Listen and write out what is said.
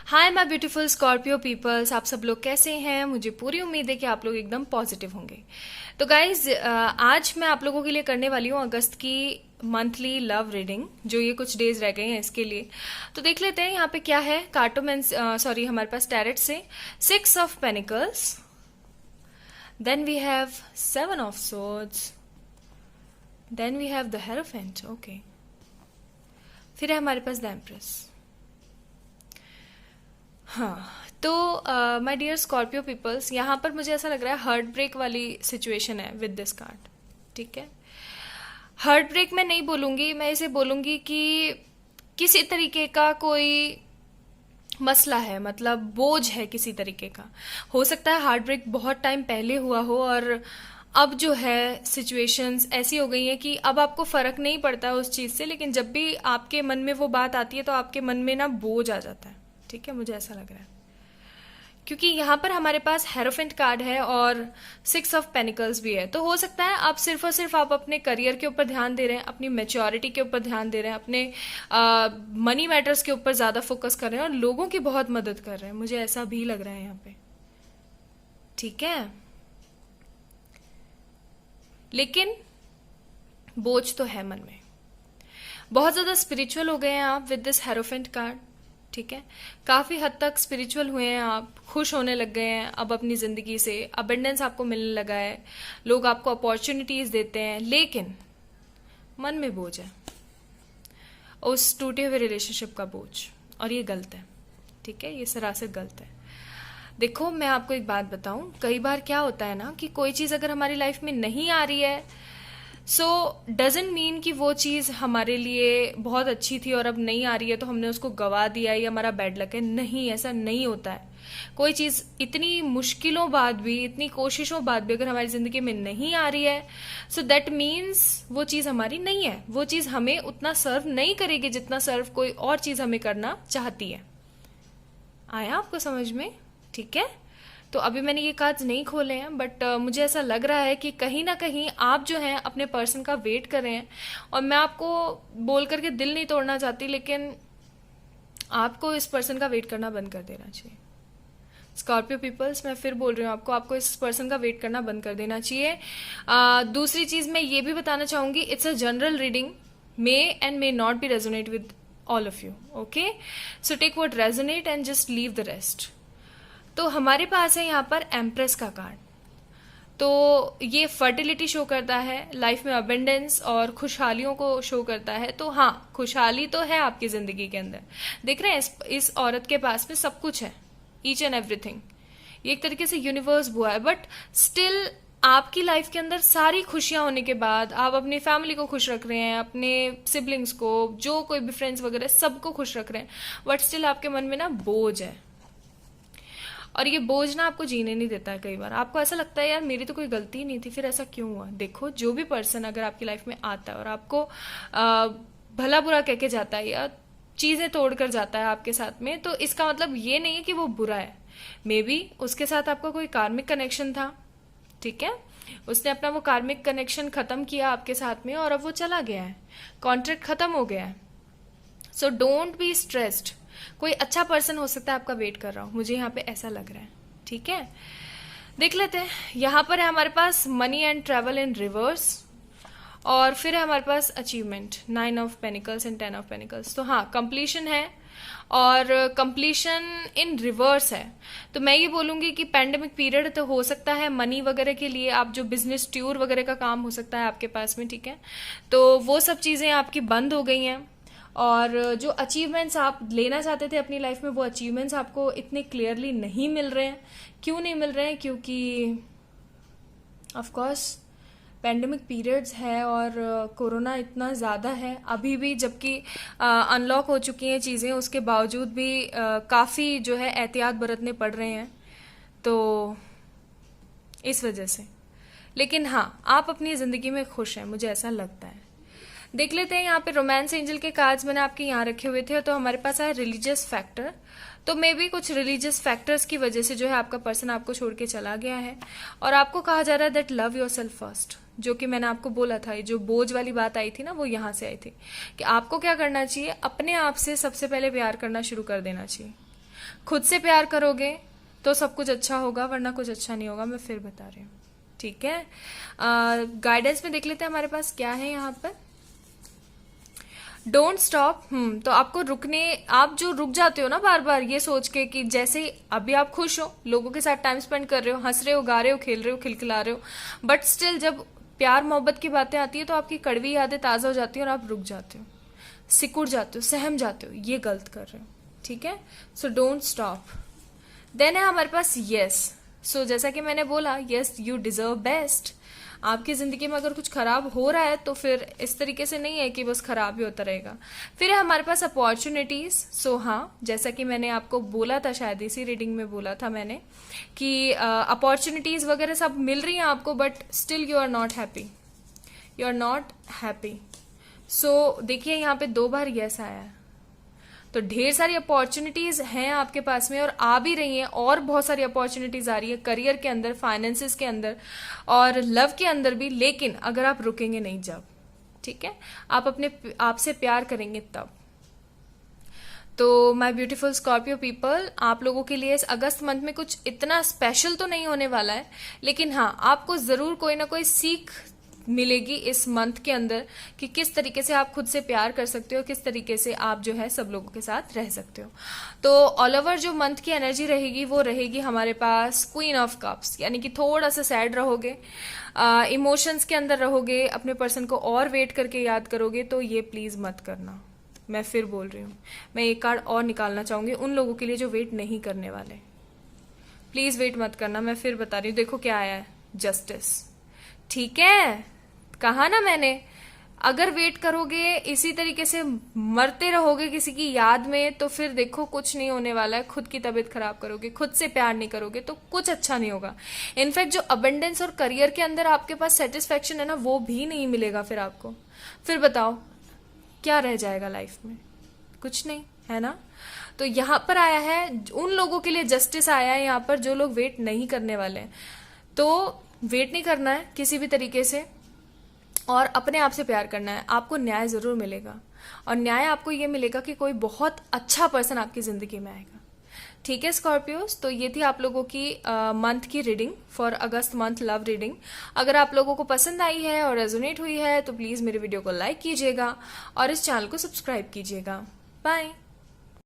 Hi my beautiful Scorpio peoples, आप सब लोग कैसे हैं। मुझे पूरी उम्मीद है कि आप लोग एकदम पॉजिटिव होंगे। तो गाइज, आज मैं आप लोगों के लिए करने वाली हूँ अगस्त की मंथली लव रीडिंग, जो ये कुछ डेज रह गए हैं इसके लिए। तो देख लेते हैं यहाँ पे क्या है। कार्टोमेंस सॉरी, हमारे पास टैरेट से 6 of Pentacles, then we have 7 of Swords, then we have the Hierophant। Okay, फिर है हमारे पास द एम्प्रेस। हाँ, तो माय डियर स्कॉर्पियो पीपल्स, यहाँ पर मुझे ऐसा लग रहा है हार्ट ब्रेक वाली सिचुएशन है विद दिस कार्ड। ठीक है, हार्ट ब्रेक मैं नहीं बोलूंगी, मैं इसे बोलूंगी कि किसी तरीके का कोई मसला है, मतलब बोझ है किसी तरीके का। हो सकता है हार्ट ब्रेक बहुत टाइम पहले हुआ हो और अब जो है सिचुएशंस ऐसी हो गई हैं कि अब आपको फर्क नहीं पड़ता उस चीज से, लेकिन जब भी आपके मन में वो बात आती है तो आपके मन में ना बोझ आ जाता है। ठीक है, मुझे ऐसा लग रहा है क्योंकि यहाँ पर हमारे पास हेरोफेंट कार्ड है और 6 of Pentacles भी है। तो हो सकता है आप सिर्फ और सिर्फ आप अपने करियर के ऊपर ध्यान दे रहे हैं, अपनी मेच्योरिटी के ऊपर ध्यान दे रहे हैं, अपने मनी मैटर्स के ऊपर ज्यादा फोकस कर रहे हैं और लोगों की बहुत मदद कर रहे हैं। मुझे ऐसा भी लग रहा है यहाँ पे। ठीक है, लेकिन बोझ तो है मन में। बहुत ज्यादा स्पिरिचुअल हो गए हैं आप विद दिस हेरोफेंट कार्ड। ठीक है, काफी हद तक स्पिरिचुअल हुए हैं आप, खुश होने लग गए हैं अब अपनी जिंदगी से, अबंडेंस आपको मिलने लगा है, लोग आपको अपॉर्चुनिटीज देते हैं, लेकिन मन में बोझ है, उस टूटे हुए रिलेशनशिप का बोझ, और ये गलत है। ठीक है, ये सरासर गलत है। देखो, मैं आपको एक बात बताऊं, कई बार क्या होता है ना कि कोई चीज अगर हमारी लाइफ में नहीं आ रही है, सो डजेंट मीन कि वो चीज हमारे लिए बहुत अच्छी थी और अब नहीं आ रही है तो हमने उसको गवा दिया या हमारा बैड लक है। नहीं, ऐसा नहीं होता है। कोई चीज इतनी मुश्किलों बाद भी, इतनी कोशिशों बाद भी अगर हमारी जिंदगी में नहीं आ रही है, सो दैट मीन्स वो चीज हमारी नहीं है। वो चीज हमें उतना सर्व नहीं करेगी जितना सर्व कोई और चीज हमें करना चाहती है। आया आपको समझ में? ठीक है, तो अभी मैंने ये कार्ड्स नहीं खोले हैं, बट मुझे ऐसा लग रहा है कि कहीं ना कहीं आप जो हैं अपने पर्सन का वेट कर रहे हैं। और मैं आपको बोल करके दिल नहीं तोड़ना चाहती, लेकिन आपको इस पर्सन का वेट करना बंद कर देना चाहिए। स्कॉर्पियो पीपल्स, मैं फिर बोल रही हूँ, आपको इस पर्सन का वेट करना बंद कर देना चाहिए। दूसरी चीज मैं ये भी बताना चाहूंगी, it's a general reading, may and may not be resonate with all of you. Okay, so take what resonate and just leave the rest. तो हमारे पास है यहाँ पर एम्प्रेस का कार्ड। तो ये फर्टिलिटी शो करता है, लाइफ में अबेंडेंस और खुशहालियों को शो करता है। तो हाँ, खुशहाली तो है आपकी जिंदगी के अंदर। देख रहे हैं इस औरत के पास में सब कुछ है, ईच एंड एवरीथिंग। ये एक तरीके से यूनिवर्स बुआ है, बट स्टिल आपकी लाइफ के अंदर सारी खुशियां होने के बाद आप अपनी फैमिली को खुश रख रहे हैं, अपने सिबलिंग्स को, जो कोई भी फ्रेंड्स वगैरह सबको खुश रख रहे हैं, बट स्टिल आपके मन में ना बोझ है। और ये बोझ ना आपको जीने नहीं देता है। कई बार आपको ऐसा लगता है यार मेरी तो कोई गलती ही नहीं थी, फिर ऐसा क्यों हुआ। देखो, जो भी पर्सन अगर आपकी लाइफ में आता है और आपको भला बुरा कह के जाता है या चीजें तोड़ कर जाता है आपके साथ में, तो इसका मतलब ये नहीं है कि वो बुरा है। मे बी उसके साथ आपका कोई कार्मिक कनेक्शन था। ठीक है, उसने अपना वो कार्मिक कनेक्शन खत्म किया आपके साथ में और अब वो चला गया है, कॉन्ट्रैक्ट खत्म हो गया है। So don't be stressed. कोई अच्छा पर्सन हो सकता है आपका वेट कर रहा हो, मुझे यहाँ पे ऐसा लग रहा है। ठीक है, देख लेते हैं। यहाँ पर है हमारे पास money and travel in reverse, और फिर है हमारे पास achievement, 9 of Pentacles and 10 of Pentacles। तो हाँ, कंप्लीशन है और कंप्लीशन इन रिवर्स है। तो मैं ये बोलूंगी कि पैंडेमिक पीरियड तो हो सकता है मनी वगैरह के लिए, आप जो बिजनेस टूर वगैरह का काम हो सकता है आपके पास में। ठीक है, तो वो सब चीजें आपकी बंद हो गई हैं और जो अचीवमेंट्स आप लेना चाहते थे अपनी लाइफ में, वो अचीवमेंट्स आपको इतने क्लियरली नहीं मिल रहे हैं। क्यों नहीं मिल रहे हैं? क्योंकि ऑफ कोर्स पैंडेमिक पीरियड्स है और कोरोना इतना ज़्यादा है अभी भी, जबकि अनलॉक हो चुकी हैं चीज़ें, उसके बावजूद भी काफ़ी जो है एहतियात बरतने पड़ रहे हैं, तो इस वजह से। लेकिन हाँ, आप अपनी ज़िंदगी में खुश हैं, मुझे ऐसा लगता है। देख लेते हैं यहाँ पे रोमांस एंजल के कार्ड्स मैंने आपके यहाँ रखे हुए थे, तो हमारे पास आया रिलीजियस फैक्टर। तो मे बी कुछ रिलीजियस फैक्टर्स की वजह से जो है आपका पर्सन आपको छोड़ के चला गया है और आपको कहा जा रहा है that love your self first. जो कि मैंने आपको बोला था, जो बोझ वाली बात आई थी ना, वो यहाँ से आई थी कि आपको क्या करना चाहिए, अपने आप से सबसे पहले प्यार करना शुरू कर देना चाहिए। खुद से प्यार करोगे तो सब कुछ अच्छा होगा, वरना कुछ अच्छा नहीं होगा, मैं फिर बता रही हूँ। ठीक है, गाइडेंस में देख लेते हैं हमारे पास क्या है यहाँ पर। Don't stop. तो आपको आप जो रुक जाते हो ना बार बार ये सोच के कि जैसे अभी आप खुश हो, लोगों के साथ टाइम स्पेंड कर रहे हो, हंस रहे हो, गा रहे हो, खेल रहे हो, खिलखिला रहे हो, बट स्टिल जब प्यार मोहब्बत की बातें आती है तो आपकी कड़वी यादें ताजा हो जाती है और आप रुक जाते हो, सिकुड़ जाते हो, सहम जाते हो, ये गलत कर रहे हो। ठीक है, सो डोंट स्टॉप। देन है हमारे पास यस। सो जैसा कि मैंने बोला, यस यू डिजर्व बेस्ट। आपकी जिंदगी में अगर कुछ खराब हो रहा है तो फिर इस तरीके से नहीं है कि बस खराब ही होता रहेगा। फिर है हमारे पास अपॉर्चुनिटीज। सो हाँ, जैसा कि मैंने आपको बोला था, शायद इसी रीडिंग में बोला था मैंने कि अपॉर्चुनिटीज वगैरह सब मिल रही हैं आपको, but still you are not happy, you are not happy. So देखिए यहाँ पे 2 बार यस आया है, तो ढेर सारी अपॉर्चुनिटीज हैं आपके पास में और आ भी रही हैं, और बहुत सारी अपॉर्चुनिटीज आ रही है करियर के अंदर, फाइनेंसेस के अंदर और लव के अंदर भी, लेकिन अगर आप रुकेंगे नहीं जब, ठीक है, आप अपने आप से प्यार करेंगे तब। तो माय ब्यूटीफुल स्कॉर्पियो पीपल, आप लोगों के लिए इस अगस्त मंथ में कुछ इतना स्पेशल तो नहीं होने वाला है, लेकिन हाँ आपको जरूर कोई ना कोई सीख मिलेगी इस मंथ के अंदर कि किस तरीके से आप खुद से प्यार कर सकते हो, किस तरीके से आप जो है सब लोगों के साथ रह सकते हो। तो ऑल ओवर जो मंथ की एनर्जी रहेगी वो रहेगी हमारे पास क्वीन ऑफ कप्स, यानी कि थोड़ा सा सैड रहोगे, इमोशंस के अंदर रहोगे, अपने पर्सन को और वेट करके याद करोगे, तो ये प्लीज मत करना। मैं फिर बोल रही हूँ, मैं एक कार्ड और निकालना चाहूंगी उन लोगों के लिए जो वेट नहीं करने वाले। प्लीज वेट मत करना, मैं फिर बता रही हूँ। देखो क्या आया है, जस्टिस। ठीक है, कहा ना मैंने, अगर वेट करोगे इसी तरीके से मरते रहोगे किसी की याद में, तो फिर देखो कुछ नहीं होने वाला है। खुद की तबीयत खराब करोगे, खुद से प्यार नहीं करोगे तो कुछ अच्छा नहीं होगा। इनफैक्ट जो अबंडेंस और करियर के अंदर आपके पास सेटिस्फेक्शन है ना, वो भी नहीं मिलेगा फिर आपको। फिर बताओ क्या रह जाएगा लाइफ में? कुछ नहीं, है ना। तो यहाँ पर आया है उन लोगों के लिए जस्टिस आया है यहाँ पर जो लोग वेट नहीं करने वाले हैं। तो वेट नहीं करना है किसी भी तरीके से और अपने आप से प्यार करना है, आपको न्याय जरूर मिलेगा। और न्याय आपको ये मिलेगा कि कोई बहुत अच्छा पर्सन आपकी जिंदगी में आएगा। ठीक है स्कॉर्पियोस, तो ये थी आप लोगों की मंथ की reading for August month love reading. अगर आप लोगों को पसंद आई है और रेजोनेट हुई है तो प्लीज मेरे वीडियो को लाइक कीजिएगा और इस चैनल को सब्सक्राइब कीजिएगा। बाय।